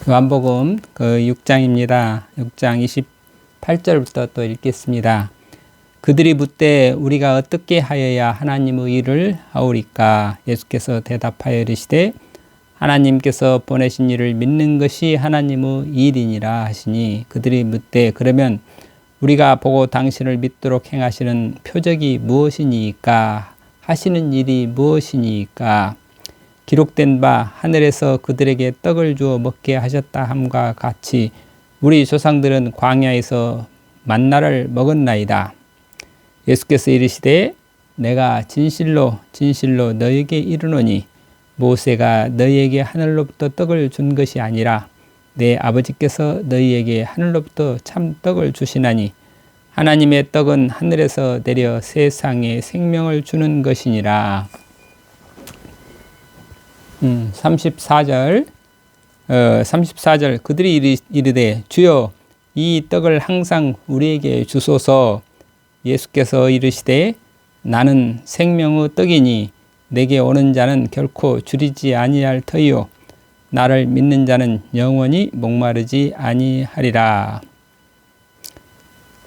요한복음 그 6장입니다. 6장 28절부터 또 읽겠습니다. 그들이 묻되 우리가 어떻게 하여야 하나님의 일을 하오리까? 예수께서 대답하여 이르시되 하나님께서 보내신 이를 믿는 것이 하나님의 일이니라 하시니, 그들이 묻되 그러면 우리가 보고 당신을 믿도록 행하시는 표적이 무엇이니까? 하시는 일이 무엇이니까? 기록된 바 하늘에서 그들에게 떡을 주어 먹게 하셨다 함과 같이 우리 조상들은 광야에서 만나를 먹었나이다. 예수께서 이르시되 내가 진실로 진실로 너희에게 이르노니 모세가 너희에게 하늘로부터 떡을 준 것이 아니라 내 아버지께서 너희에게 하늘로부터 참 떡을 주시나니 하나님의 떡은 하늘에서 내려 세상에 생명을 주는 것이니라. 34절 그들이 이르되 주여 이 떡을 항상 우리에게 주소서. 예수께서 이르시되 나는 생명의 떡이니 내게 오는 자는 결코 줄이지 아니할 터이요 나를 믿는 자는 영원히 목마르지 아니하리라.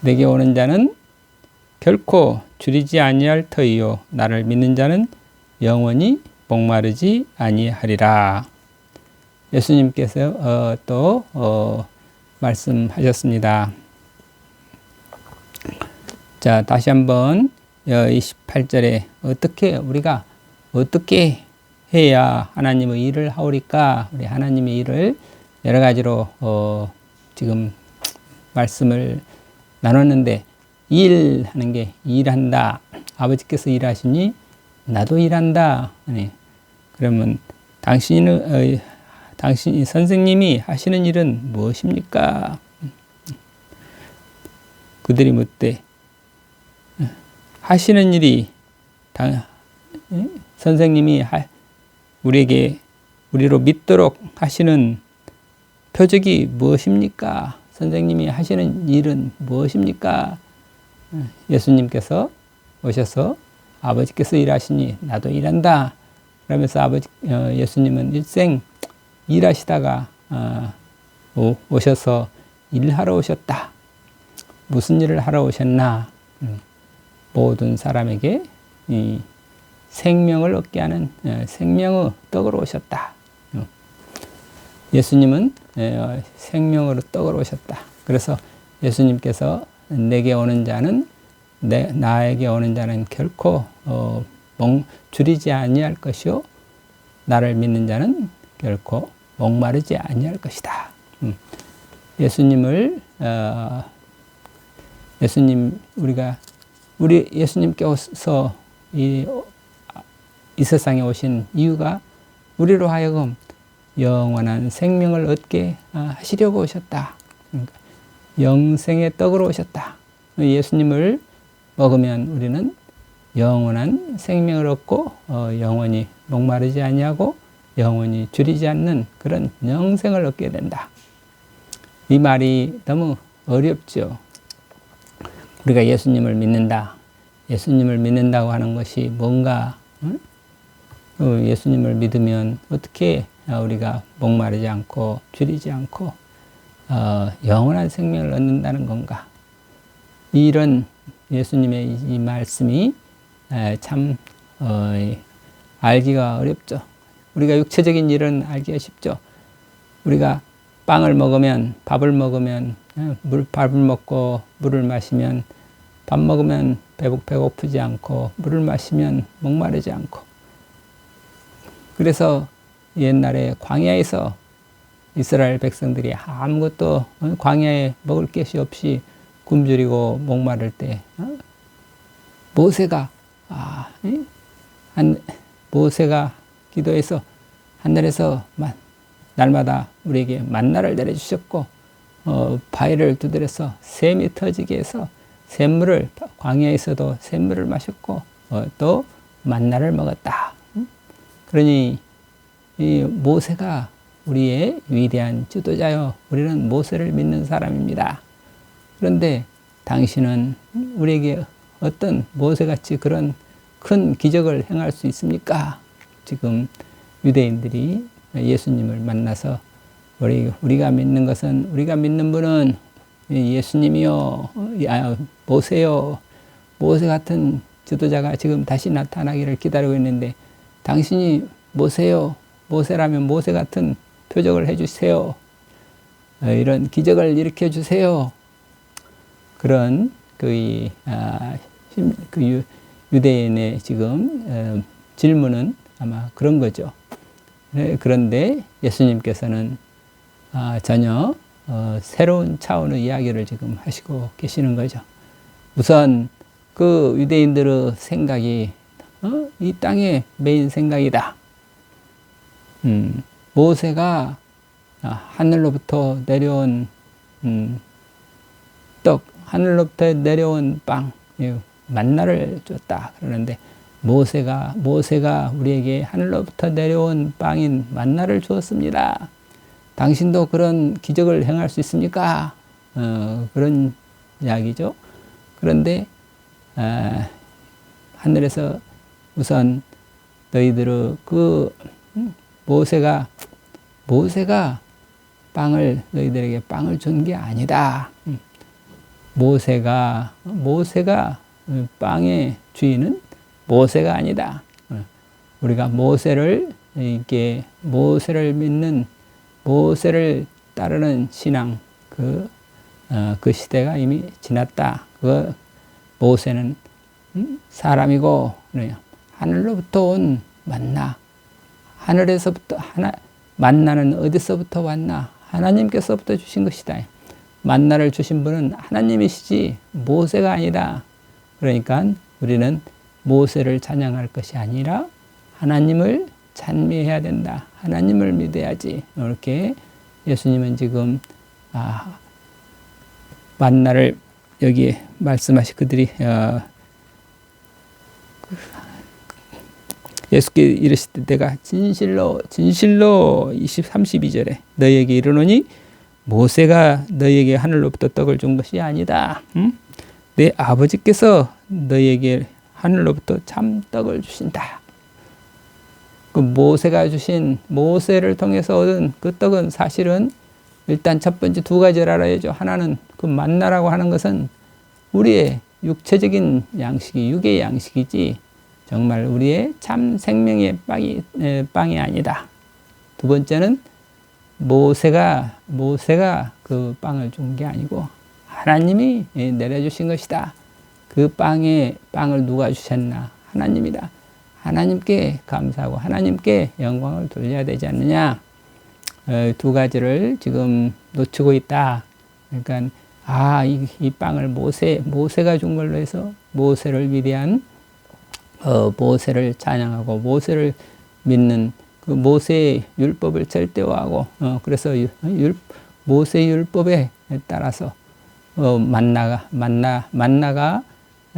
내게 오는 자는 결코 줄이지 아니할 터이요 나를 믿는 자는 영원히 목마르지 아니하리라. 예수님께서 또 말씀하셨습니다. 자, 다시 한번 28절에 우리가 어떻게 해야 하나님의 일을 하오리까? 우리 하나님의 일을 여러 가지로 지금 말씀을 나눴는데, 일하는 게 일한다. 아버지께서 일하시니 나도 일한다. 그러면 당신 선생님이 하시는 일은 무엇입니까? 그들이 묻되 하시는 일이 선생님이 우리로 믿도록 하시는 표적이 무엇입니까? 선생님이 하시는 일은 무엇입니까? 예수님께서 오셔서 아버지께서 일하시니 나도 일한다. 그러면서 예수님은 일생 일하시다가 오셔서 일하러 오셨다. 무슨 일을 하러 오셨나? 모든 사람에게 이 생명을 얻게 하는 생명의 떡으로 오셨다. 예수님은 생명으로 떡으로 오셨다. 그래서 예수님께서 내게 오는 자는 나에게 오는 자는 결코 줄이지 아니할 것이요 나를 믿는 자는 결코 목마르지 아니할 것이다. 예수님께서 이 세상에 오신 이유가 우리로 하여금 영원한 생명을 얻게 하시려고 오셨다. 그러니까 영생의 떡으로 오셨다. 예수님을 먹으면 우리는 영원한 생명을 얻고 영원히 목마르지 아니하고 영원히 줄이지 않는 그런 영생을 얻게 된다. 이 말이 너무 어렵죠. 우리가 예수님을 믿는다. 예수님을 믿는다고 하는 것이 뭔가? 예수님을 믿으면 어떻게 우리가 목마르지 않고 줄이지 않고 영원한 생명을 얻는다는 건가? 이런 예수님의 이 말씀이 참 알기가 어렵죠. 우리가 육체적인 일은 알기가 쉽죠. 우리가 밥을 먹으면 밥을 먹고 물을 마시면 밥 먹으면 배고프지 않고 물을 마시면 목마르지 않고. 그래서 옛날에 광야에서 이스라엘 백성들이 아무것도 광야에 먹을 것이 없이 굶주리고 목마를 때 모세가 기도해서 하늘에서 날마다 우리에게 만나를 내려주셨고 바위를 두드려서 샘이 터지게 해서 광야에서도 샘물을 마셨고 또 만나를 먹었다. 그러니 이 모세가 우리의 위대한 지도자요. 우리는 모세를 믿는 사람입니다. 그런데 당신은 우리에게 어떤 모세같이 그런 큰 기적을 행할 수 있습니까? 지금 유대인들이 예수님을 만나서 우리가 믿는 것은, 우리가 믿는 분은 예수님이요, 모세요. 모세 같은 지도자가 지금 다시 나타나기를 기다리고 있는데, 당신이 모세요. 모세라면 모세 같은 표적을 해주세요. 이런 기적을 일으켜 주세요. 그런 유대인의 지금 질문은 아마 그런 거죠. 그런데 예수님께서는 전혀 새로운 차원의 이야기를 지금 하시고 계시는 거죠. 우선 그 유대인들의 생각이 이 땅의 메인 생각이다. 모세가 하늘로부터 내려온 떡, 하늘로부터 내려온 빵, 만나를 줬다 그러는데, 모세가 우리에게 하늘로부터 내려온 빵인 만나를 주었습니다. 당신도 그런 기적을 행할 수 있습니까? 그런 이야기죠. 그런데 하늘에서 우선 너희들의 모세가 너희들에게 빵을 준 게 아니다. 모세가 빵의 주인은 모세가 아니다. 우리가 모세를 믿는, 모세를 따르는 신앙, 그 시대가 이미 지났다. 모세는 사람이고, 하늘로부터 온 만나, 만나는 어디서부터 왔나? 하나님께서부터 주신 것이다. 만나를 주신 분은 하나님이시지 모세가 아니다. 그러니까 우리는 모세를 찬양할 것이 아니라 하나님을 찬미해야 된다. 하나님을 믿어야지. 이렇게 예수님은 지금 만나를 여기에 말씀하시, 그들이 예수께 이르실 때 내가 진실로 32절에 너희에게 이르노니 모세가 너희에게 하늘로부터 떡을 준 것이 아니다. 내 아버지께서 너희에게 하늘로부터 참 떡을 주신다. 그 모세가 주신, 모세를 통해서 얻은 그 떡은 사실은 일단 첫 번째 두 가지를 알아야죠. 하나는 그 만나라고 하는 것은 우리의 육체적인 양식이, 육의 양식이지 정말 우리의 참 생명의 빵이 아니다. 두 번째는 모세가 그 빵을 준 게 아니고 하나님이 내려주신 것이다. 그 빵을 누가 주셨나? 하나님이다. 하나님께 감사하고 하나님께 영광을 돌려야 되지 않느냐? 두 가지를 지금 놓치고 있다. 그러니까 이 빵을 모세가 준 걸로 해서 모세를 위대한 모세를 찬양하고 모세를 믿는 그 모세의 율법을 절대화하고 그래서 모세 율법에 따라서 만나가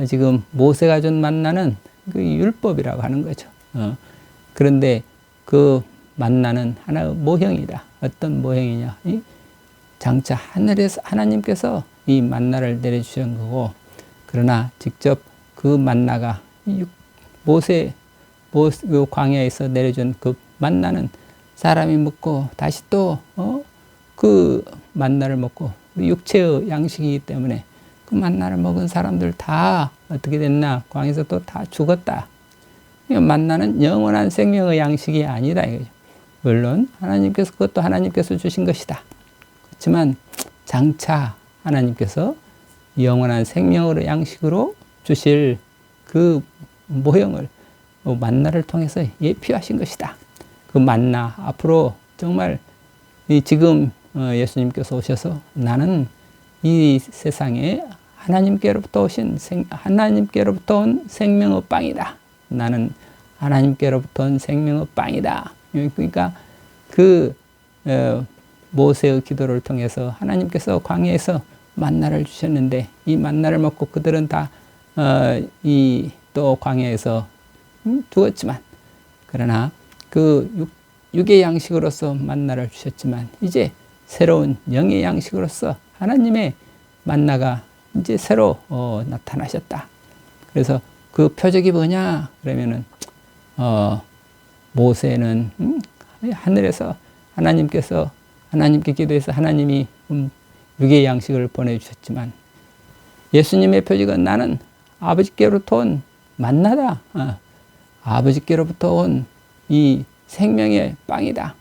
지금 모세가 준 만나는 그 율법이라고 하는 거죠. 그런데 그 만나는 하나의 모형이다. 어떤 모형이냐? 장차 하늘에서 하나님께서 이 만나를 내려주신 거고, 그러나 직접 그 만나가 모세 광야에서 내려준 그 만나는 사람이 먹고 다시 또 그 만나를 먹고 육체의 양식이기 때문에 그 만나를 먹은 사람들 다 어떻게 됐나? 광야에서 또 다 죽었다. 만나는 영원한 생명의 양식이 아니다 이거죠. 물론 그것도 하나님께서 주신 것이다. 그렇지만 장차 하나님께서 영원한 생명으로 양식으로 주실 그 모형을 만나를 통해서 예표하신 것이다. 그 만나 앞으로 정말 지금 예수님께서 오셔서 나는 이 세상에 하나님께로부터 온 생명의 빵이다. 나는 하나님께로부터 온 생명의 빵이다. 그러니까 그 모세의 기도를 통해서 하나님께서 광야에서 만나를 주셨는데 이 만나를 먹고 그들은 다 또 광야에서 죽었지만, 그러나 그 육의 양식으로서 만나를 주셨지만 이제 새로운 영의 양식으로서 하나님의 만나가 이제 새로 나타나셨다. 그래서 그 표적이 뭐냐 그러면은 모세는 하늘에서 하나님께서 하나님께 기도해서 하나님이 육의 양식을 보내주셨지만 예수님의 표적은 나는 아버지께로부터 온 만나다. 아버지께로부터 온 이 생명의 빵이다.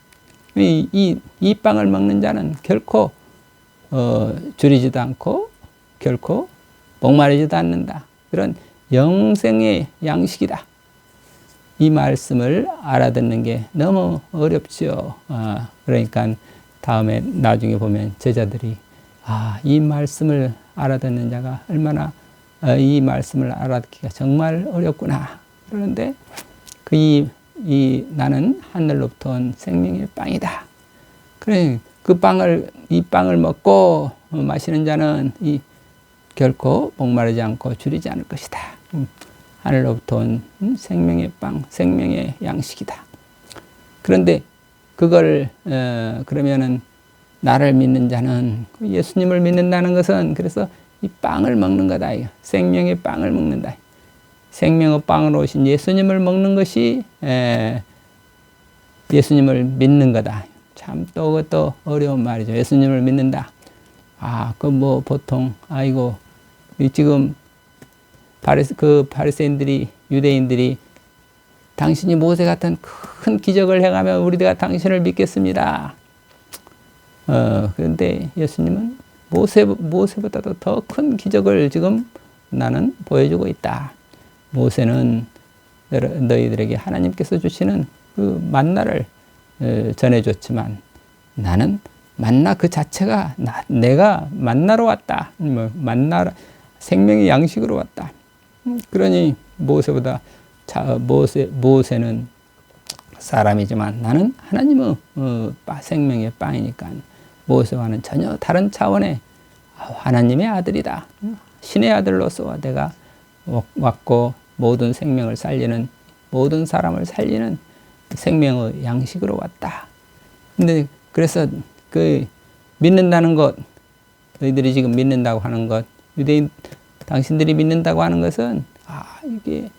이 빵을 먹는 자는 결코 줄이지도 않고 결코 목마르지도 않는다. 그런 영생의 양식이다. 이 말씀을 알아듣는 게 너무 어렵죠. 그러니까 다음에 나중에 보면 제자들이 이 말씀을 알아듣는 자가 얼마나 이 말씀을 알아듣기가 정말 어렵구나. 그런데 나는 하늘로부터 온 생명의 빵이다. 그래 이 빵을 먹고 마시는 자는 결코 목마르지 않고 줄이지 않을 것이다. 하늘로부터 온 생명의 빵, 생명의 양식이다. 그런데 그걸 그러면은 나를 믿는 자는 예수님을 믿는다는 것은 그래서 이 빵을 먹는 거다. 생명의 빵을 먹는다. 생명의 빵으로 오신 예수님을 먹는 것이 예수님을 믿는 거다. 참 또 그것도 어려운 말이죠. 예수님을 믿는다. 보통 지금 바리새인들이 유대인들이 당신이 모세 같은 큰 기적을 해가면 우리가 당신을 믿겠습니다. 그런데 예수님은 모세보다도 더 큰 기적을 지금 나는 보여주고 있다. 모세는 너희들에게 하나님께서 주시는 그 만나를 전해줬지만 나는 만나 그 자체가 내가 만나러 왔다. 생명의 양식으로 왔다. 그러니 모세는 사람이지만 나는 하나님의 생명의 빵이니까 모세와는 전혀 다른 차원의 하나님의 아들이다. 신의 아들로서 내가 왔고 모든 생명을 살리는 모든 사람을 살리는 생명의 양식으로 왔다. 근데 그래서 믿는다는 것, 너희들이 지금 믿는다고 하는 것, 유대인 당신들이 믿는다고 하는 것은 이게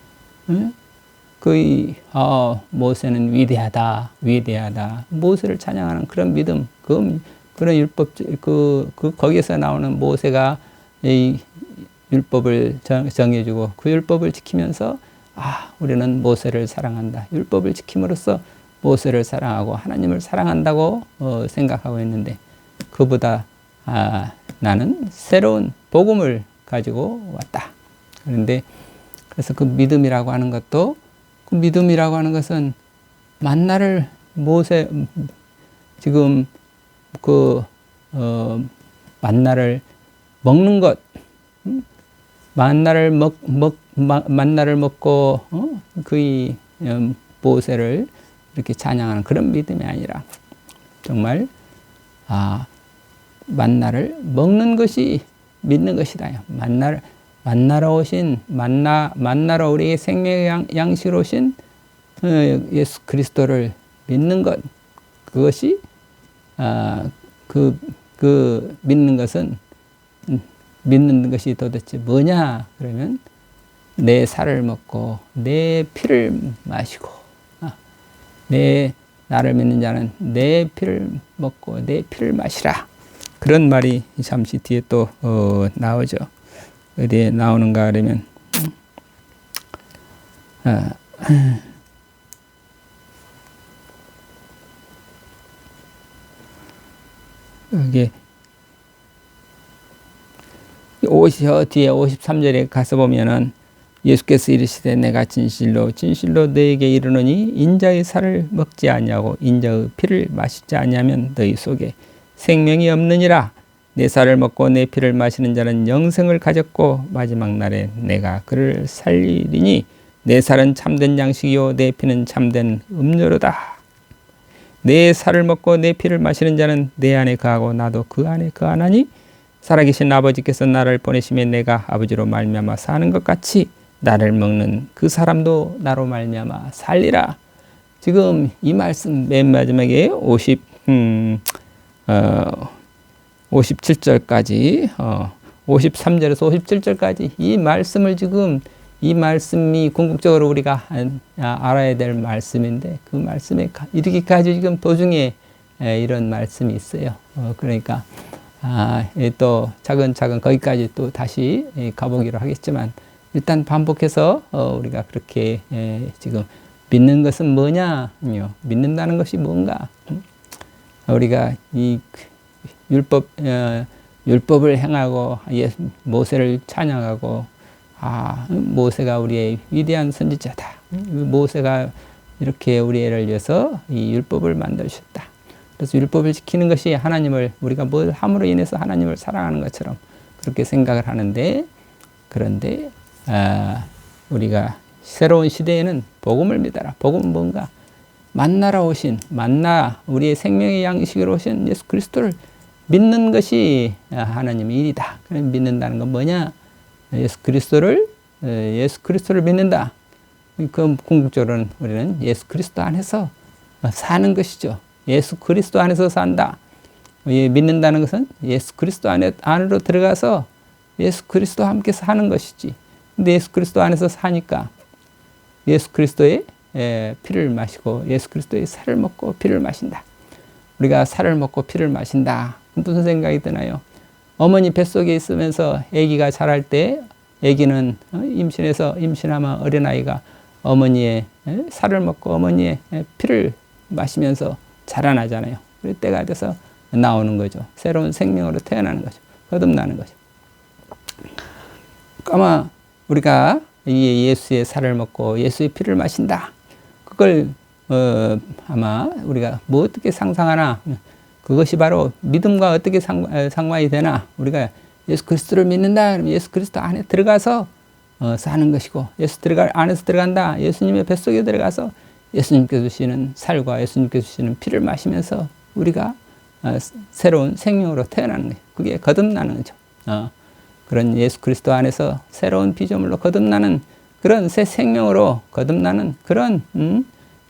모세는 위대하다. 모세를 찬양하는 그런 믿음, 그런 율법, 거기에서 나오는 모세가 이 율법을 정해주고 그 율법을 지키면서 우리는 모세를 사랑한다. 율법을 지킴으로써 모세를 사랑하고 하나님을 사랑한다고 생각하고 있는데 그보다 나는 새로운 복음을 가지고 왔다. 그런데 그래서 그 믿음이라고 하는 것도 만나를 지금 만나를 먹는 것, 만나를 먹고 모세를 이렇게 찬양하는 그런 믿음이 아니라 정말 만나를 먹는 것이 믿는 것이다. 만나러 우리의 생명의 양식으로 오신 예수 그리스도를 믿는 것, 그것이 믿는 것이 도대체 뭐냐? 그러면 내 살을 먹고 내 피를 마시고 나를 믿는 자는 내 피를 먹고 내 피를 마시라. 그런 말이 잠시 뒤에 또 나오죠. 어디에 나오는가 그러면 이게 뒤에 53절에 가서 보면은 예수께서 이르시되 내가 진실로 너에게 이르노니 인자의 살을 먹지 아니하고 인자의 피를 마시지 아니하면 너희 속에 생명이 없느니라. 내 살을 먹고 내 피를 마시는 자는 영생을 가졌고 마지막 날에 내가 그를 살리리니 내 살은 참된 양식이요 내 피는 참된 음료로다. 내 살을 먹고 내 피를 마시는 자는 내 안에 거하고 나도 그 안에 거하나니 살아계신 아버지께서 나를 보내시며 내가 아버지로 말미암아 사는 것 같이 나를 먹는 그 사람도 나로 말미암아 살리라. 지금 이 말씀 맨 마지막에 57절까지 53절에서 57절까지 이 말씀을 지금 이 말씀이 궁극적으로 우리가 알아야 될 말씀인데 그 말씀에 이르기까지 지금 도중에 이런 말씀이 있어요. 그러니까 또 차근차근 거기까지 또 다시 가보기로 하겠지만 일단 반복해서 우리가 그렇게 지금 믿는 것은 뭐냐? 믿는다는 것이 뭔가? 우리가 이 율법을 행하고 모세를 찬양하고 모세가 우리의 위대한 선지자다. 모세가 이렇게 우리를 위해서 이 율법을 만드셨다. 그래서 율법을 지키는 것이 하나님을 우리가 뭘 함으로 인해서 하나님을 사랑하는 것처럼 그렇게 생각을 하는데 그런데 우리가 새로운 시대에는 복음을 믿어라. 복음은 뭔가? 만나러 오신 우리의 생명의 양식으로 오신 예수 그리스도를 믿는 것이 하나님의 일이다. 그럼 믿는다는 건 뭐냐? 예수 그리스도를 믿는다. 그 궁극적으로는 우리는 예수 그리스도 안에서 사는 것이죠. 예수 그리스도 안에서 산다. 믿는다는 것은 예수 그리스도 안으로 들어가서 예수 그리스도와 함께 사는 것이지. 근데 예수 그리스도 안에서 사니까 예수 그리스도의 피를 마시고 예수 그리스도의 살을 먹고 피를 마신다. 우리가 살을 먹고 피를 마신다. 무슨 생각이 드나요? 어머니 뱃속에 있으면서 아기가 자랄 때 아기는 임신하면 어린아이가 어머니의 살을 먹고 어머니의 피를 마시면서 자라나잖아요. 그럴 때가 돼서 나오는 거죠. 새로운 생명으로 태어나는 거죠. 거듭나는 거죠. 아마 우리가 이 예수의 살을 먹고 예수의 피를 마신다. 그걸 아마 우리가 뭐 어떻게 상상하나? 그것이 바로 믿음과 어떻게 상관이 되나? 우리가 예수 그리스도를 믿는다. 그러면 예수 그리스도 안에 들어가서 사는 것이고 안에서 들어간다. 예수님의 뱃속에 들어가서 예수님께서 주시는 살과 예수님께서 주시는 피를 마시면서 우리가 새로운 생명으로 태어나는 거예요. 그게 거듭나는 거죠. 그런 예수 그리스도 안에서 새로운 피조물로 거듭나는 그런 새 생명으로 거듭나는 그런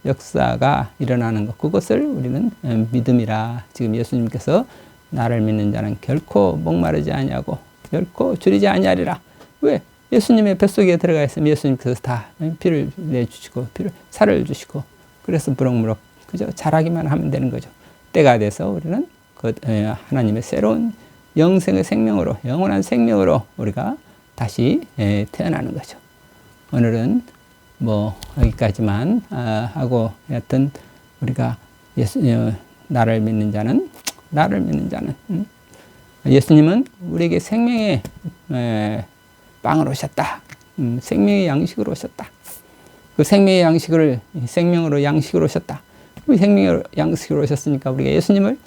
역사가 일어나는 것. 그것을 우리는 믿음이라. 지금 예수님께서 나를 믿는 자는 결코 목마르지 아니하고 결코 줄이지 아니하리라. 왜? 예수님의 뱃속에 들어가 있으면 예수님께서 다 피를 내주시고 살을 주시고 그래서 무럭무럭 그저 자라기만 하면 되는 거죠. 때가 돼서 우리는 하나님의 새로운 영생의 생명으로 영원한 생명으로 우리가 다시 태어나는 거죠. 오늘은 뭐 여기까지만 하고 여하튼 우리가 나를 믿는 자는 예수님은 우리에게 생명의 빵으로 오셨다. 생명의 양식으로 오셨다. 그 생명의 생명으로 양식으로 오셨다. 생명의 양식으로 오셨으니까 우리가 예수님을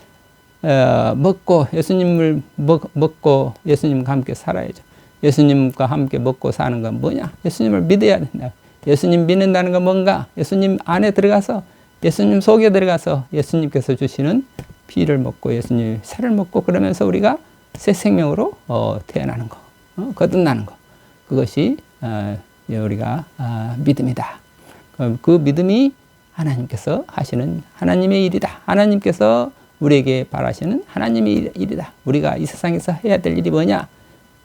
먹고 예수님과 함께 살아야죠. 예수님과 함께 먹고 사는 건 뭐냐? 예수님을 믿어야 된다. 예수님 믿는다는 건 뭔가? 예수님 안에 들어가서 예수님 속에 들어가서 예수님께서 주시는 피를 먹고 예수님 살을 먹고 그러면서 우리가 새 생명으로 태어나는 거, 거듭나는 거. 그것이 우리가 믿음이다. 그 믿음이 하나님께서 하시는 하나님의 일이다. 하나님께서 우리에게 바라시는 하나님의 일이다. 우리가 이 세상에서 해야 될 일이 뭐냐?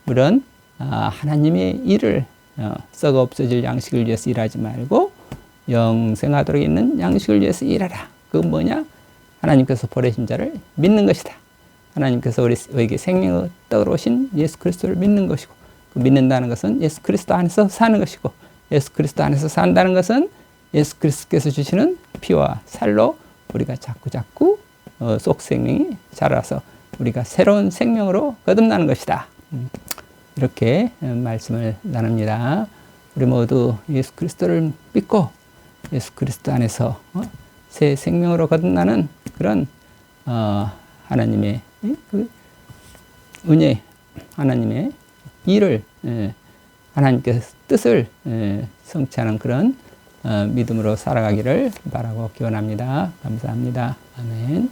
물론 하나님의 일을 썩어 없어질 양식을 위해서 일하지 말고 영생하도록 있는 양식을 위해서 일하라. 그건 뭐냐? 하나님께서 보내신 자를 믿는 것이다. 하나님께서 우리에게 생명의 떡으로 오신 예수 그리스도를 믿는 것이고 그 믿는다는 것은 예수 그리스도 안에서 사는 것이고 예수 그리스도 안에서 산다는 것은 예수 그리스도께서 주시는 피와 살로 우리가 자꾸 속 생명이 자라서 우리가 새로운 생명으로 거듭나는 것이다. 이렇게 말씀을 나눕니다. 우리 모두 예수 그리스도를 믿고 예수 그리스도 안에서 새 생명으로 거듭나는 그런 하나님의 그 은혜, 하나님의 일을 하나님께서 뜻을 성취하는 그런 믿음으로 살아가기를 바라고 기원합니다. 감사합니다. 아멘.